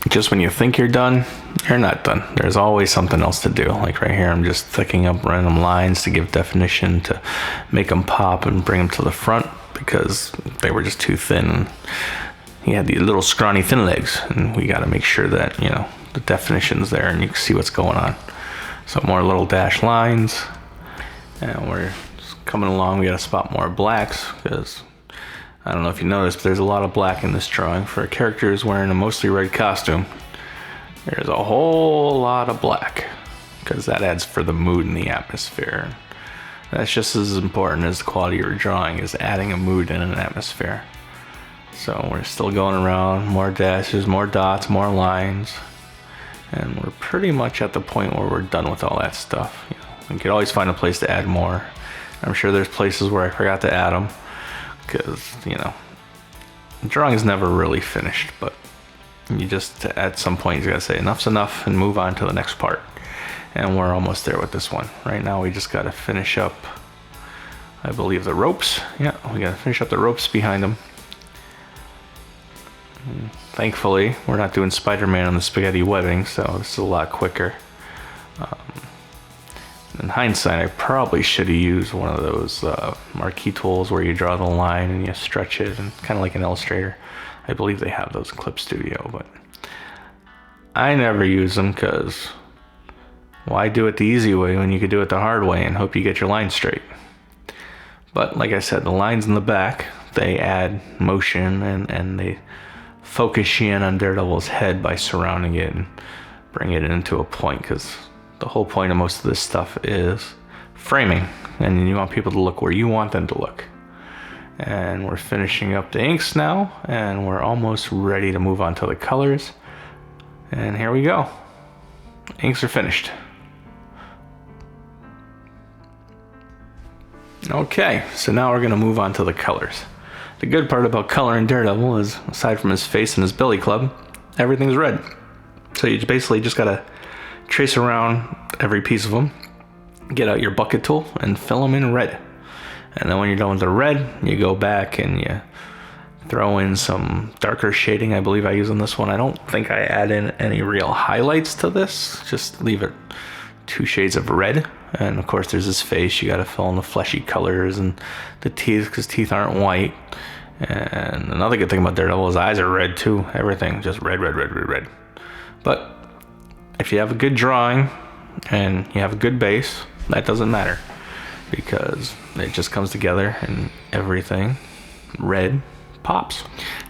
just when you think you're done, you're not done. There's always something else to do. Like right here, I'm just thickening up random lines to give definition, to make them pop and bring them to the front, because they were just too thin. He had these little scrawny thin legs, and we got to make sure that, you know, the definition's there and you can see what's going on. So more little dash lines, and we're just coming along. We got to spot more blacks, because I don't know if you noticed, but there's a lot of black in this drawing. For a character who's wearing a mostly red costume, there's a whole lot of black, because that adds for the mood and the atmosphere. That's just as important as the quality of your drawing, is adding a mood and an atmosphere. So we're still going around, more dashes, more dots, more lines, and we're pretty much at the point where we're done with all that stuff. You know, we could always find a place to add more. I'm sure there's places where I forgot to add them, because, you know, the drawing is never really finished, but you just, at some point, you gotta say enough's enough and move on to the next part. And we're almost there with this one. Right now we just gotta finish up, I believe, the ropes. Yeah, we gotta finish up the ropes behind them. Thankfully, we're not doing Spider-Man on the spaghetti webbing, so this is a lot quicker. In hindsight, I probably should have used one of those marquee tools where you draw the line and you stretch it, and kind of like an Illustrator. I believe they have those in Clip Studio, but I never use them, because why do it the easy way when you could do it the hard way and hope you get your line straight? But like I said, the lines in the back, they add motion, and they focus you in on Daredevil's head by surrounding it and bring it into a point, because the whole point of most of this stuff is framing, and you want people to look where you want them to look. And we're finishing up the inks now, and we're almost ready to move on to the colors. And here we go. Inks are finished. Okay, so now we're gonna move on to the colors. The good part about coloring Daredevil is, aside from his face and his billy club, everything's red. So you basically just gotta trace around every piece of them, get out your bucket tool, and fill them in red. And then when you're done with the red, you go back and you throw in some darker shading. I believe I use on this one. I don't think I add in any real highlights to this. Just leave it 2 shades of red. And of course there's his face. You got to fill in the fleshy colors and the teeth, because teeth aren't white. And another good thing about Daredevil, his eyes are red too. Everything just red, red, red, red, red. But if you have a good drawing and you have a good base, that doesn't matter, because it just comes together and everything red pops.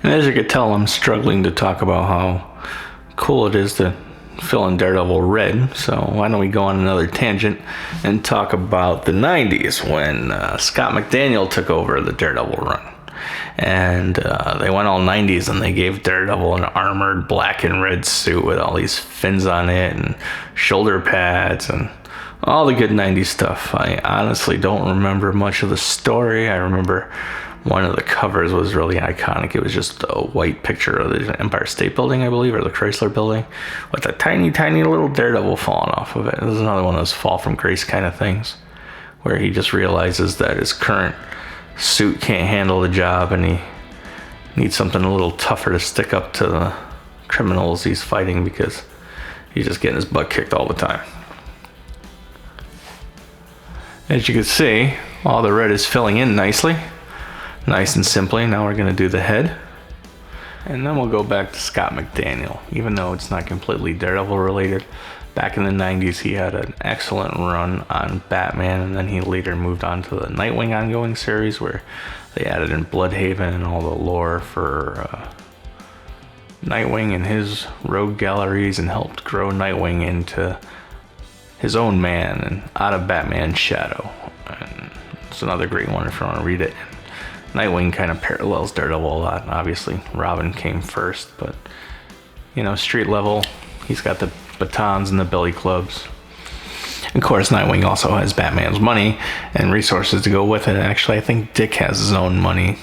And as you can tell, I'm struggling to talk about how cool it is to fill in Daredevil red. So why don't we go on another tangent and talk about the 90s when Scott McDaniel took over the Daredevil run. And they went all 90s and they gave Daredevil an armored black and red suit with all these fins on it and shoulder pads and all the good 90s stuff. I honestly don't remember much of the story. I remember one of the covers was really iconic. It was just a white picture of the Empire State Building, I believe, or the Chrysler Building, with a tiny, tiny little Daredevil falling off of it. This is another one of those fall from grace kind of things, where he just realizes that his current suit can't handle the job and he needs something a little tougher to stick up to the criminals he's fighting, because he's just getting his butt kicked all the time. As you can see, all the red is filling in nicely, nice and simply. Now we're going to do the head, and then we'll go back to Scott McDaniel. Even though it's not completely Daredevil related, back in the 90s he had an excellent run on Batman, and then he later moved on to the Nightwing ongoing series, where they added in Bloodhaven and all the lore for Nightwing and his rogue galleries, and helped grow Nightwing into his own man and out of Batman's shadow. And it's another great one if you want to read it. Nightwing kind of parallels Daredevil a lot. Obviously Robin came first, but you know, street level, he's got the batons and the billy clubs. Of course, Nightwing also has Batman's money and resources to go with it. Actually, I think Dick has his own money.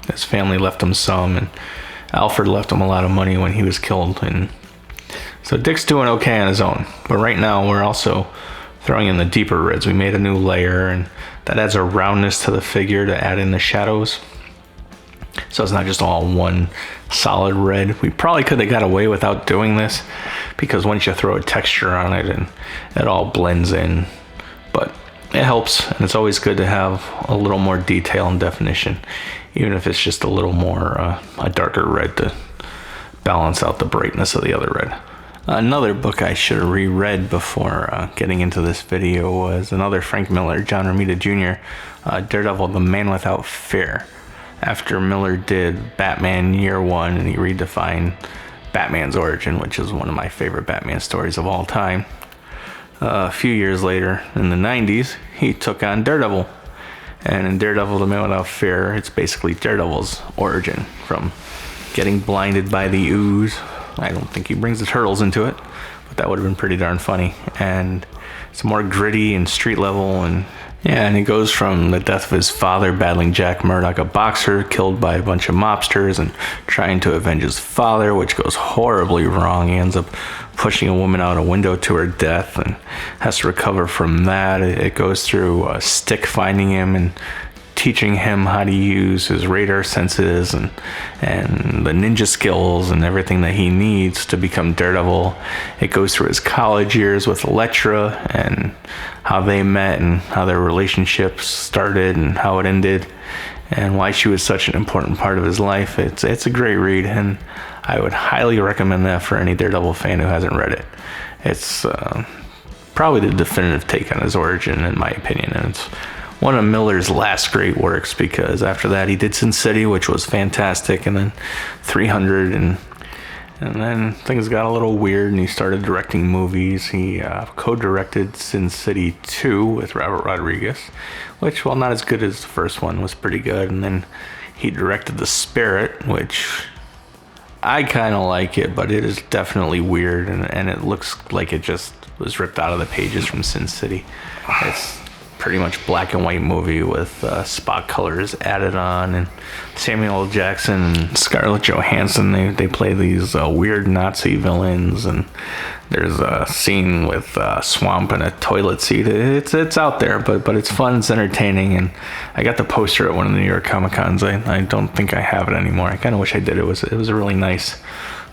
His family left him some, and Alfred left him a lot of money when he was killed, and so Dick's doing okay on his own. But right now we're also throwing in the deeper reds. We made a new layer, and that adds a roundness to the figure to add in the shadows. So it's not just all one solid red. We probably could have got away without doing this, because once you throw a texture on it and it all blends in. But it helps, and it's always good to have a little more detail and definition, even if it's just a little more a darker red to balance out the brightness of the other red. Another book I should have reread before getting into this video was another Frank Miller, John Romita Jr., Daredevil, The Man Without Fear. After Miller did Batman Year One and he redefined Batman's origin, which is one of my favorite Batman stories of all time, a few years later, in the 90s, he took on Daredevil. And in Daredevil, The Man Without Fear, it's basically Daredevil's origin, from getting blinded by the ooze. I don't think he brings the turtles into it, but that would have been pretty darn funny. And it's more gritty and street level, and yeah, and he goes from the death of his father battling Jack Murdock, a boxer killed by a bunch of mobsters, and trying to avenge his father, which goes horribly wrong. He ends up pushing a woman out a window to her death and has to recover from that. It goes through Stick finding him and teaching him how to use his radar senses and the ninja skills and everything that he needs to become Daredevil. It goes through his college years with Elektra and how they met and how their relationship started and how it ended and why she was such an important part of his life. It's a great read, and I would highly recommend that for any Daredevil fan who hasn't read it. It's probably the definitive take on his origin, in my opinion, and it's one of Miller's last great works, because after that he did Sin City, which was fantastic, and then 300, and And then things got a little weird and he started directing movies. He co-directed Sin City 2 with Robert Rodriguez, which, while not as good as the first one, was pretty good. And then he directed The Spirit, which I kind of like it, but it is definitely weird, and it looks like it just was ripped out of the pages from Sin City. It's pretty much black and white movie with spot colors added on, and Samuel L. Jackson and Scarlett Johansson, they play these weird Nazi villains, and there's a scene with Swamp in a toilet seat. It's out there, but it's fun, it's entertaining, and I got the poster at one of the New York Comic Cons. I don't think I have it anymore. I kind of wish I did. It was a really nice,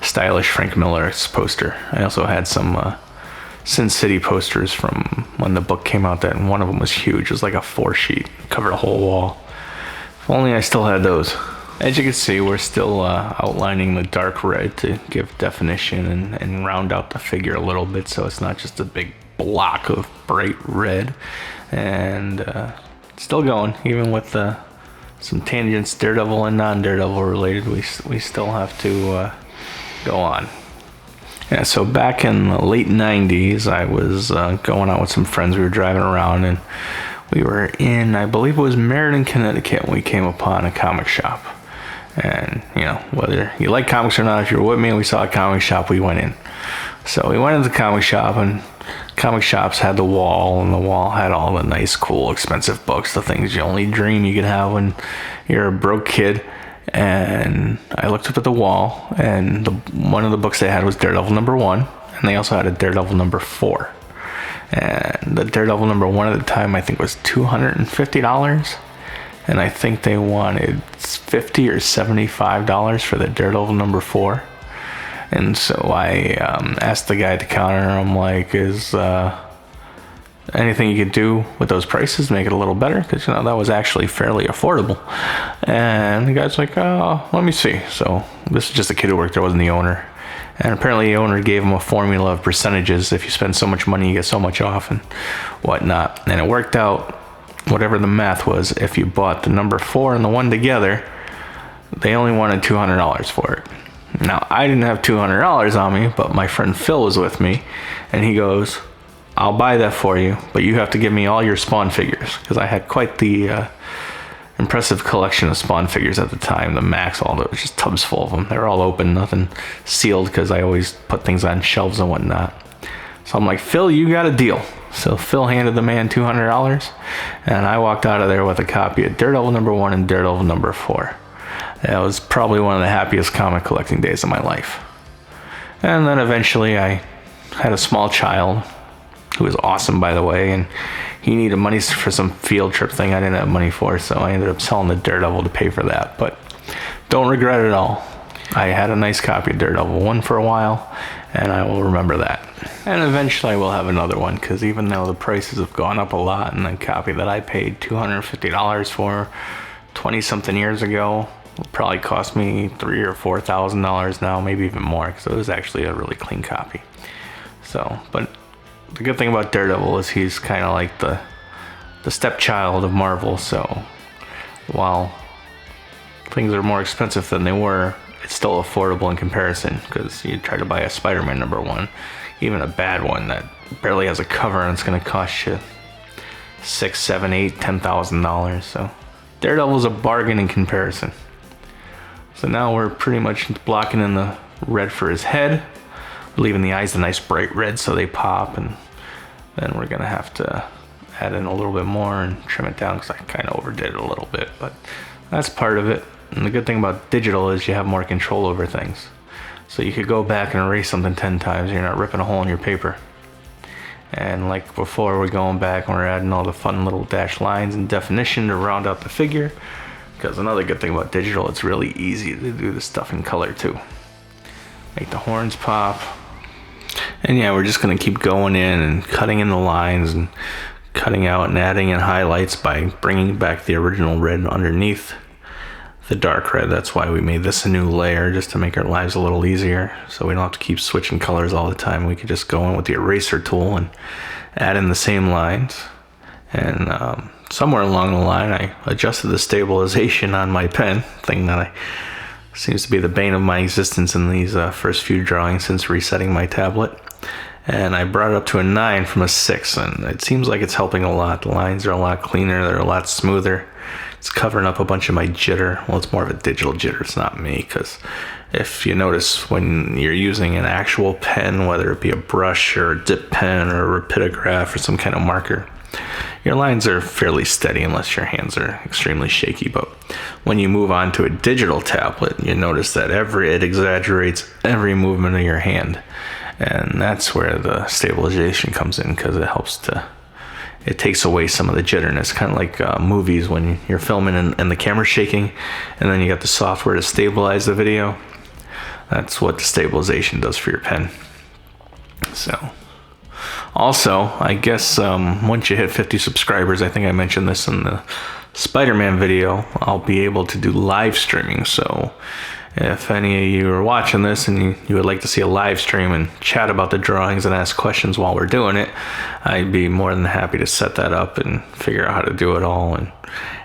stylish Frank Miller's poster. I also had some Sin City posters from when the book came out, that one of them was huge. It was like a 4-sheet, covered a whole wall. If only I still had those. As you can see, we're still outlining the dark red to give definition and round out the figure a little bit, so it's not just a big block of bright red. And still going, even with some tangents, Daredevil and non-Daredevil related, we still have to go on. Yeah, so back in the late 90s, I was going out with some friends. We were driving around, and we were in, I believe it was Meriden, Connecticut, when we came upon a comic shop. And, whether you like comics or not, if you were with me and we saw a comic shop, we went in. So we went into the comic shop, and comic shops had the wall, and the wall had all the nice, cool, expensive books, the things you only dream you could have when you're a broke kid. And I looked up at the wall, and one of the books they had was Daredevil #1, and they also had a Daredevil #4. And the Daredevil #1 at the time, I think, was $250, and I think they wanted $50 or $75 for the Daredevil #4. And so I asked the guy at the counter, I'm like, is anything you could do with those prices, make it a little better? Because, that was actually fairly affordable. And the guy's like, oh, let me see. So this is just a kid who worked there, wasn't the owner. And apparently the owner gave him a formula of percentages. If you spend so much money, you get so much off and whatnot. And it worked out, whatever the math was, if you bought the #4 and the 1 together, they only wanted $200 for it. Now, I didn't have $200 on me, but my friend Phil was with me, and he goes, I'll buy that for you, but you have to give me all your Spawn figures, because I had quite the impressive collection of Spawn figures at the time. The Max, all those, just tubs full of them. They were all open, nothing sealed, because I always put things on shelves and whatnot. So I'm like, Phil, you got a deal. So Phil handed the man $200, and I walked out of there with a copy of Daredevil #1 and Daredevil #4. That was probably one of the happiest comic collecting days of my life. And then eventually I had a small child, who was awesome, by the way, and he needed money for some field trip thing I didn't have money for, so I ended up selling the Daredevil to pay for that. But don't regret it at all. I had a nice copy of Daredevil 1 for a while, and I will remember that. And eventually I will have another one, because even though the prices have gone up a lot, and the copy that I paid $250 for 20-something years ago will probably cost me $3,000 or $4,000 now, maybe even more, because it was actually a really clean copy. So, but the good thing about Daredevil is he's kind of like the stepchild of Marvel, so while things are more expensive than they were, it's still affordable in comparison, because you try to buy a Spider-Man #1, even a bad one that barely has a cover, and it's going to cost you $6,000, $7,000, $8,000, $10,000. So Daredevil's a bargain in comparison. So now we're pretty much blocking in the red for his head, leaving the eyes a nice bright red so they pop, and then we're gonna have to add in a little bit more and trim it down, because I kind of overdid it a little bit, but that's part of it. And the good thing about digital is you have more control over things, so you could go back and erase something 10 times, you're not ripping a hole in your paper. And like before, we're going back and we're adding all the fun little dashed lines and definition to round out the figure, because another good thing about digital, it's really easy to do this stuff in color too. Make the horns pop. And yeah, we're just going to keep going in and cutting in the lines and cutting out and adding in highlights by bringing back the original red underneath the dark red. That's why we made this a new layer, just to make our lives a little easier, so we don't have to keep switching colors all the time. We could just go in with the eraser tool and add in the same lines. And somewhere along the line, I adjusted the stabilization on my pen, thing that I Seems to be the bane of my existence in these first few drawings since resetting my tablet. And I brought it up to a 9 from a 6, and it seems like it's helping a lot. The lines are a lot cleaner, they're a lot smoother. It's covering up a bunch of my jitter. Well, it's more of a digital jitter, it's not me, because if you notice when you're using an actual pen, whether it be a brush or a dip pen or a rapidograph or some kind of marker, your lines are fairly steady unless your hands are extremely shaky. But when you move on to a digital tablet, you notice that it exaggerates every movement of your hand. And that's where the stabilization comes in, because it takes away some of the jitterness, kind of like movies when you're filming and the camera's shaking, and then you got the software to stabilize the video. That's what the stabilization does for your pen. So, also, I guess once you hit 50 subscribers, I think I mentioned this in the Spider-Man video, I'll be able to do live streaming. So if any of you are watching this and you would like to see a live stream and chat about the drawings and ask questions while we're doing it, I'd be more than happy to set that up and figure out how to do it all and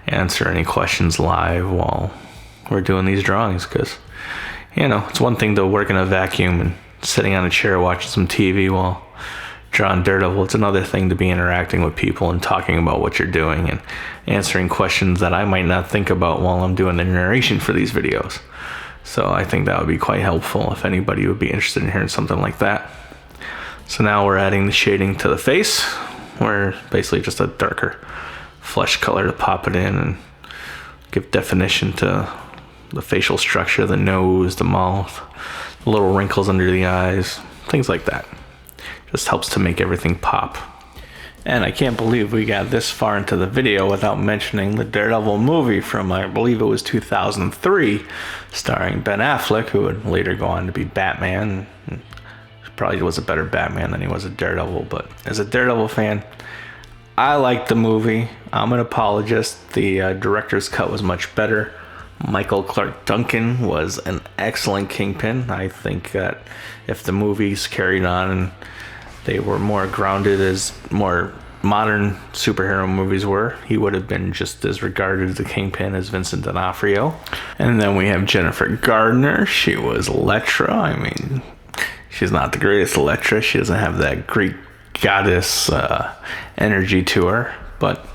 answer any questions live while we're doing these drawings. Because, it's one thing to work in a vacuum and sitting on a chair watching some TV while drawing Daredevil. It's another thing to be interacting with people and talking about what you're doing and answering questions that I might not think about while I'm doing the narration for these videos. So I think that would be quite helpful if anybody would be interested in hearing something like that. So now we're adding the shading to the face. We're basically just a darker flesh color to pop it in and give definition to the facial structure, the nose, the mouth, the little wrinkles under the eyes, things like that. Just helps to make everything pop. And I can't believe we got this far into the video without mentioning the Daredevil movie from, I believe it was 2003, starring Ben Affleck, who would later go on to be Batman. Probably was a better Batman than he was a Daredevil, but as a Daredevil fan, I liked the movie. I'm an apologist. The director's cut was much better. Michael Clark Duncan was an excellent Kingpin. I think that if the movies carried on and they were more grounded as more modern superhero movies were, he would have been just as regarded as the Kingpin as Vincent D'Onofrio. And then we have Jennifer Gardner. She was Elektra. I mean, she's not the greatest Elektra. She doesn't have that Greek goddess energy to her, but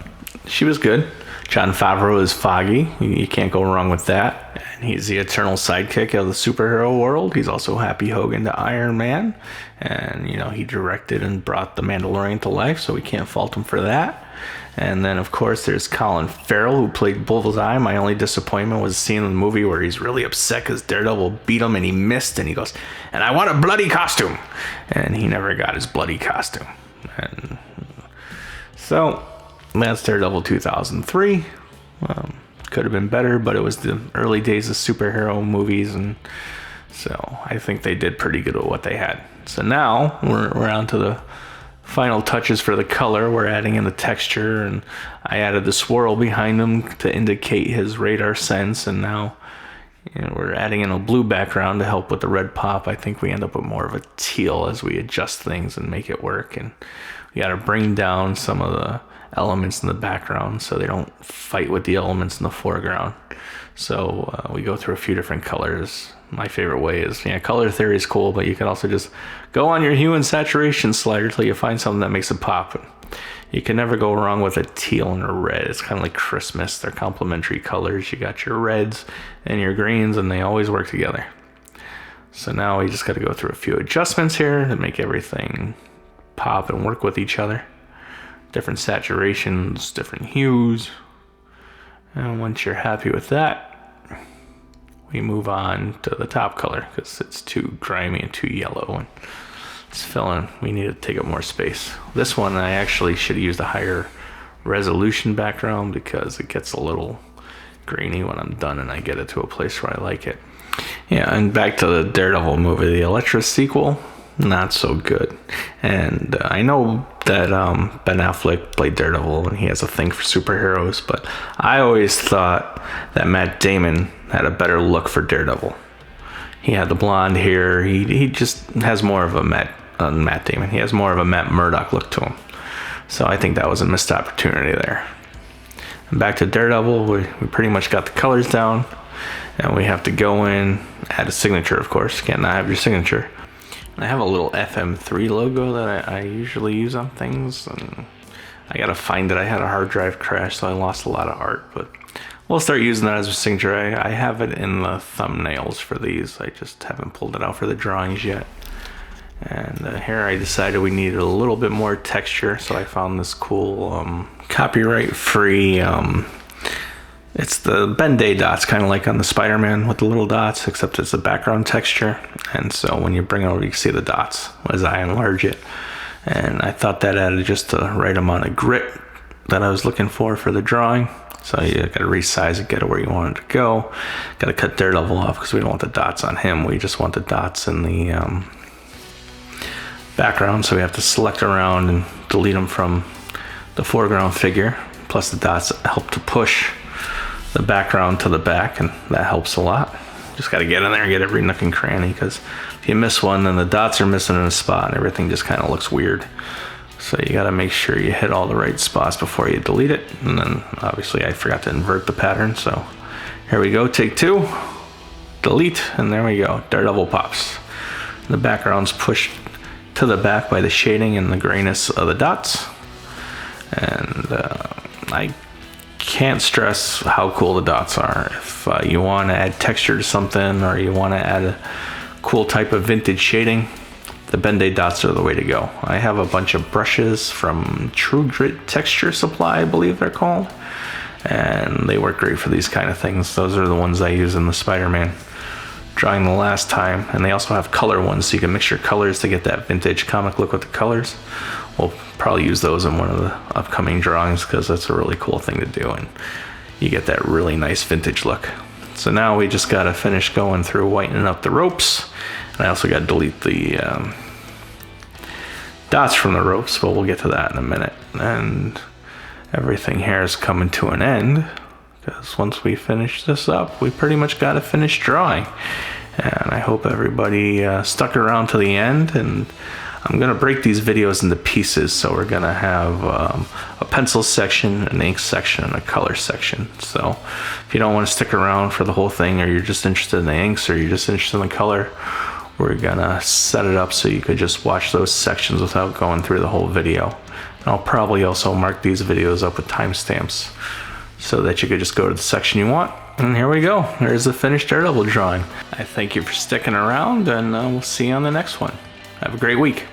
she was good. Jon Favreau is Foggy. You can't go wrong with that. And he's the eternal sidekick of the superhero world. He's also Happy Hogan to Iron Man. And, he directed and brought The Mandalorian to life, so we can't fault him for that. And then, of course, there's Colin Farrell, who played Bullseye. My only disappointment was seeing in the movie where he's really upset because Daredevil beat him and he missed. And he goes, "And I want a bloody costume." And he never got his bloody costume. And so that's Daredevil 2003. Could have been better, but it was the early days of superhero movies, and so I think they did pretty good with what they had. So now we're on to the final touches for the color. We're adding in the texture, and I added the swirl behind him to indicate his radar sense, and now we're adding in a blue background to help with the red pop. I think we end up with more of a teal as we adjust things and make it work, and we got to bring down some of the elements in the background so they don't fight with the elements in the foreground. So we go through a few different colors. My favorite way is, color theory is cool, but you can also just go on your hue and saturation slider till you find something that makes it pop. You can never go wrong with a teal and a red. It's kind of like Christmas. They're complementary colors. You got your reds and your greens, and they always work together. So now we just got to go through a few adjustments here to make everything pop and work with each other. Different saturations, different hues. And once you're happy with that, we move on to the top color because it's too grimy and too yellow and it's filling. We need to take up more space. This one I actually should have used a higher resolution background because it gets a little grainy when I'm done and I get it to a place where I like it. Yeah, and back to the Daredevil movie, the Elektra sequel, not so good. And I know that Ben Affleck played Daredevil and he has a thing for superheroes, but I always thought that Matt Damon had a better look for Daredevil. He had the blonde hair. He just has more of a Matt Damon. He has more of a Matt Murdock look to him. So I think that was a missed opportunity there. And back to Daredevil, we pretty much got the colors down. And we have to go in, add a signature, of course. Can't not have your signature. And I have a little fm3 logo that I usually use on things, and I gotta find it. I had a hard drive crash, so I lost a lot of art, but we'll start using that as a signature. I have it in the thumbnails for these. I just haven't pulled it out for the drawings yet. And here I decided we needed a little bit more texture, so I found this cool copyright-free, it's the Ben-Day dots, kind of like on the Spider-Man with the little dots, except it's a background texture. And so when you bring it over, you can see the dots as I enlarge it. And I thought that added just the right amount of grit that I was looking for the drawing. So you gotta resize it, get it where you want it to go. Gotta cut Daredevil off because we don't want the dots on him. We just want the dots in the background. So we have to select around and delete them from the foreground figure. Plus the dots help to push the background to the back, and that helps a lot. Just got to get in there and get every nook and cranny, because if you miss one, then the dots are missing in a spot and everything just kind of looks weird. So you got to make sure you hit all the right spots before you delete it. And then obviously I forgot to invert the pattern, so here we go, take two, delete, and there we go, Daredevil pops. The background's pushed to the back by the shading and the grayness of the dots. And I can't stress how cool the dots are. If you want to add texture to something, or you want to add a cool type of vintage shading, the Ben-Day dots are the way to go. I have a bunch of brushes from True Grit Texture Supply, I believe they're called, and they work great for these kind of things. Those are the ones I use in the Spider-Man drawing the last time. And they also have color ones, so you can mix your colors to get that vintage comic look with the colors. We'll probably use those in one of the upcoming drawings, because that's a really cool thing to do, and you get that really nice vintage look. So now we just got to finish going through whitening up the ropes, and I also got to delete the dots from the ropes, but we'll get to that in a minute. And everything here is coming to an end, because once we finish this up, we pretty much got to finish drawing. And I hope everybody stuck around to the end. And I'm gonna break these videos into pieces, so we're gonna have a pencil section, an ink section, and a color section. So if you don't want to stick around for the whole thing, or you're just interested in the inks, or you're just interested in the color, we're gonna set it up so you could just watch those sections without going through the whole video. And I'll probably also mark these videos up with timestamps so that you could just go to the section you want. And here we go, there's the finished Daredevil drawing. I thank you for sticking around, and we'll see you on the next one. Have a great week.